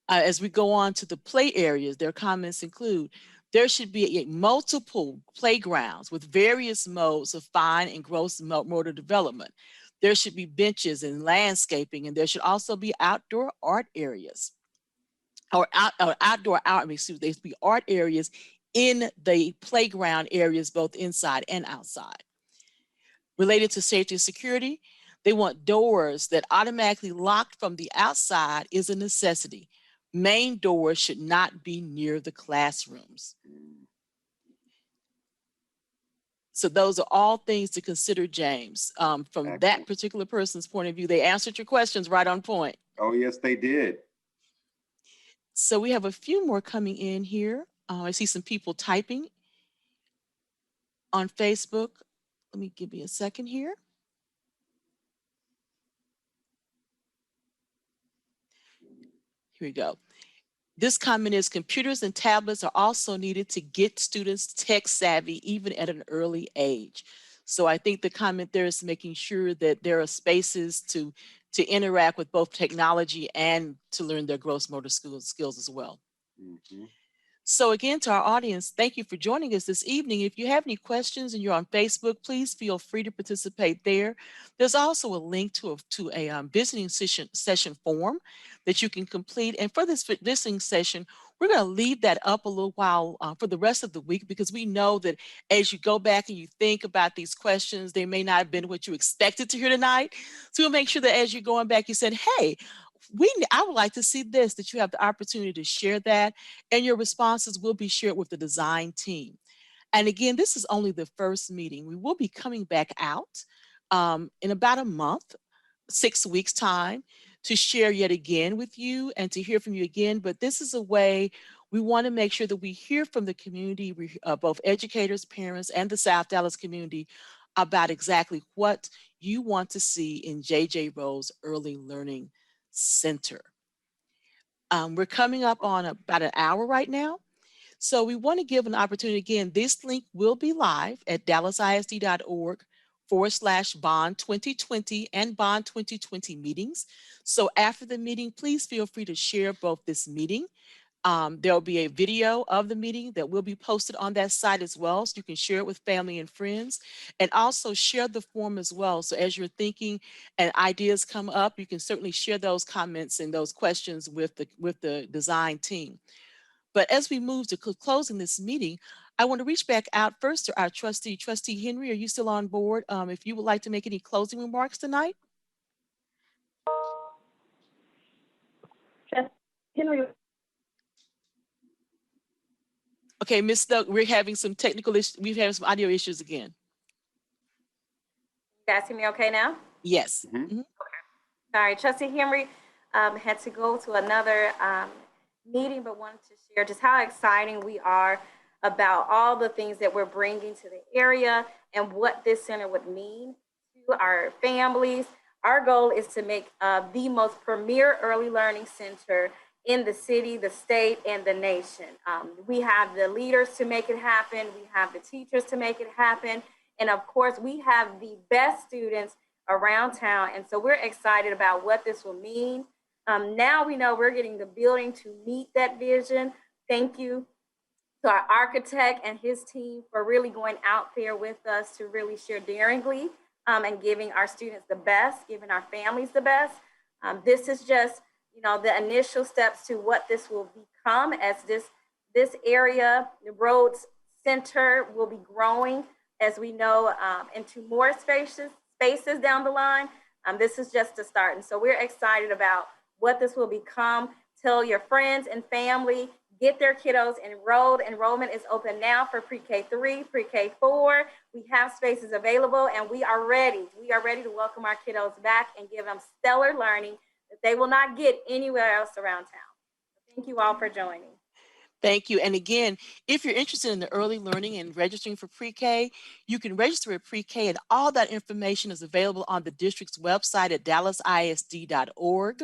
As we go on to the play areas, their comments include: there should be multiple playgrounds with various modes of fine and gross motor development. There should be benches and landscaping, and there should also be outdoor art areas. Or outdoor art, excuse me, there should be art areas in the playground areas, both inside and outside. Related to safety and security, they want doors that automatically lock from the outside is a necessity. Main doors should not be near the classrooms. So those are all things to consider, James. From that particular person's point of view, they answered your questions right on point. Oh, yes, they did. So we have a few more coming in here. I see some people typing on Facebook. Let me give you a second here. Here we go. This comment is: computers and tablets are also needed to get students tech savvy even at an early age. So I think the comment there is making sure that there are spaces to interact with both technology and to learn their gross motor skills as well. Mm-hmm. So again, to our audience, thank you for joining us this evening. If you have any questions and you're on Facebook, please feel free to participate there. There's also a link to a visiting session form that you can complete. And for this visiting session, we're going to leave that up a little while for the rest of the week, because we know that as you go back and you think about these questions, they may not have been what you expected to hear tonight. So we'll make sure that as you're going back, you said, hey, I would like to see this, that you have the opportunity to share that, and your responses will be shared with the design team. And again, this is only the first meeting. We will be coming back out in about a month, 6 weeks time, to share yet again with you and to hear from you again. But this is a way we want to make sure that we hear from the community, both educators, parents, and the South Dallas community, about exactly what you want to see in J.J. Rose Early Learning Center. We're coming up on about an hour right now. So we want to give an opportunity. Again, this link will be live at dallasisd.org/bond 2020 and bond 2020 meetings. So after the meeting, please feel free to share both this meeting. There'll be a video of the meeting that will be posted on that site as well, so you can share it with family and friends, and also share the form as well. So as you're thinking and ideas come up, you can certainly share those comments and those questions with the design team. But as we move to closing this meeting, I want to reach back out first to our trustee. Trustee Henry, are you still on board? If you would like to make any closing remarks tonight? Henry. Okay, Ms. Stuck, we're having some technical issues. We've had some audio issues again. You guys hear me okay now? Yes. Mhm. Sorry, Trustee Henry had to go to another meeting, but wanted to share just how exciting we are about all the things that we're bringing to the area and what this center would mean to our families. Our goal is to make the most premier early learning center in the city, the state, and the nation. We have the leaders to make it happen. We have the teachers to make it happen. And of course, we have the best students around town. And so we're excited about what this will mean. Now we know we're getting the building to meet that vision. Thank you to our architect and his team for really going out there with us to really share daringly and giving our students the best, giving our families the best. This is just, the initial steps to what this will become as this area, the Rhoads Center, will be growing, as we know, into more spaces down the line. This is just a start. And so we're excited about what this will become. Tell your friends and family, get their kiddos enrolled. Enrollment is open now for pre-K 3, pre-K 4. We have spaces available and we are ready. We are ready to welcome our kiddos back and give them stellar learning that they will not get anywhere else around town. Thank you all for joining. Thank you. And again, if you're interested in the early learning and registering for pre-K, you can register at pre-K, and all that information is available on the district's website at dallasisd.org.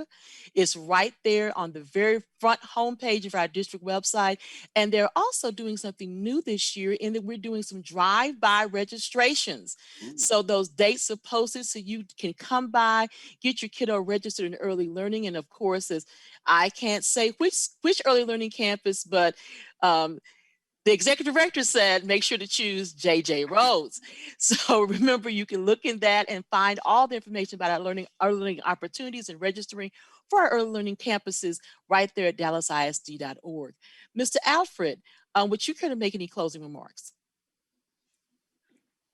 It's right there on the very front homepage of our district website. And they're also doing something new this year in that we're doing some drive-by registrations. So those dates are posted so you can come by, get your kiddo registered in early learning. And of course, as I can't say which early learning campus, but the executive director said, make sure to choose JJ Rhoads. So remember, you can look in that and find all the information about our learning opportunities and registering for our early learning campuses right there at dallasisd.org. Mr. Alfred, would you care to make any closing remarks?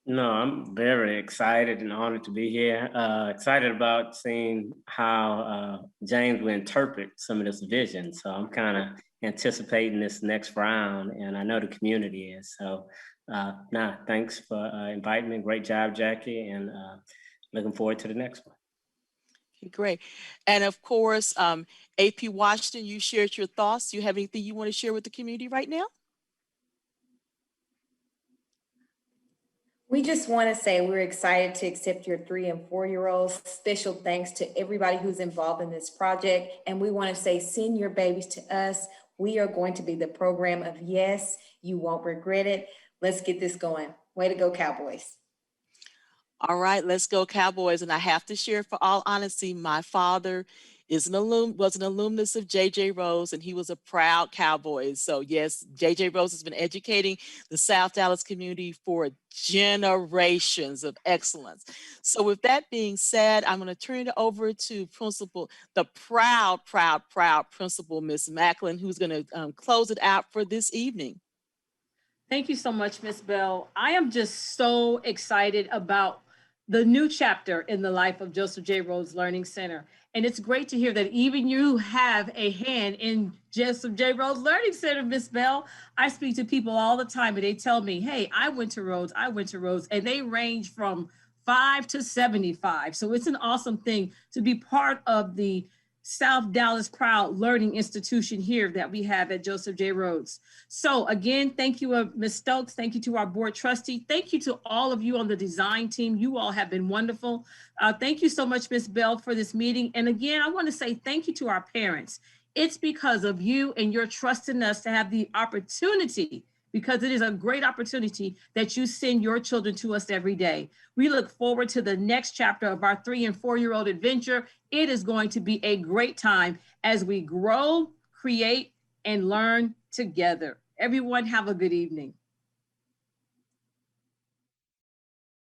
No, I'm very excited and honored to be here. Excited about seeing how James will interpret some of this vision. So I'm kind of anticipating this next round, and I know the community is. So thanks for inviting me. Great job, Jackie, and looking forward to the next one. Okay, great. And of course, AP Washington, you shared your thoughts. Do you have anything you want to share with the community right now? We just want to say we're excited to accept your 3- and 4-year-olds. Special thanks to everybody who's involved in this project. And we want to say, send your babies to us. We are going to be the program of yes. You won't regret it. Let's get this going. Way to go, Cowboys. All right, let's go Cowboys. And I have to share, for all honesty, my father was an alumnus of JJ Rhoads, and he was a proud Cowboy. So yes, JJ Rhoads has been educating the South Dallas community for generations of excellence. So with that being said, I'm going to turn it over to the proud principal, Miss Macklin, who's going to close it out for this evening. Thank you so much, Ms. Bell. I am just so excited about the new chapter in the life of Joseph J. Rhoads Learning Center. And it's great to hear that even you have a hand in Joseph J. Rhoads Learning Center, Ms. Bell. I speak to people all the time and they tell me, hey, I went to Rhoads, and they range from 5 to 75. So it's an awesome thing to be part of the South Dallas proud learning institution here that we have at Joseph J. Rhoads. So again, thank you, Ms. Stokes. Thank you to our board trustee. Thank you to all of you on the design team. You all have been wonderful. Thank you so much, Ms. Bell, for this meeting. And again, I want to say thank you to our parents. It's because of you and your trust in us to have the opportunity, because it is a great opportunity that you send your children to us every day. We look forward to the next chapter of our 3- and 4-year-old adventure. It is going to be a great time as we grow, create, and learn together. Everyone have a good evening.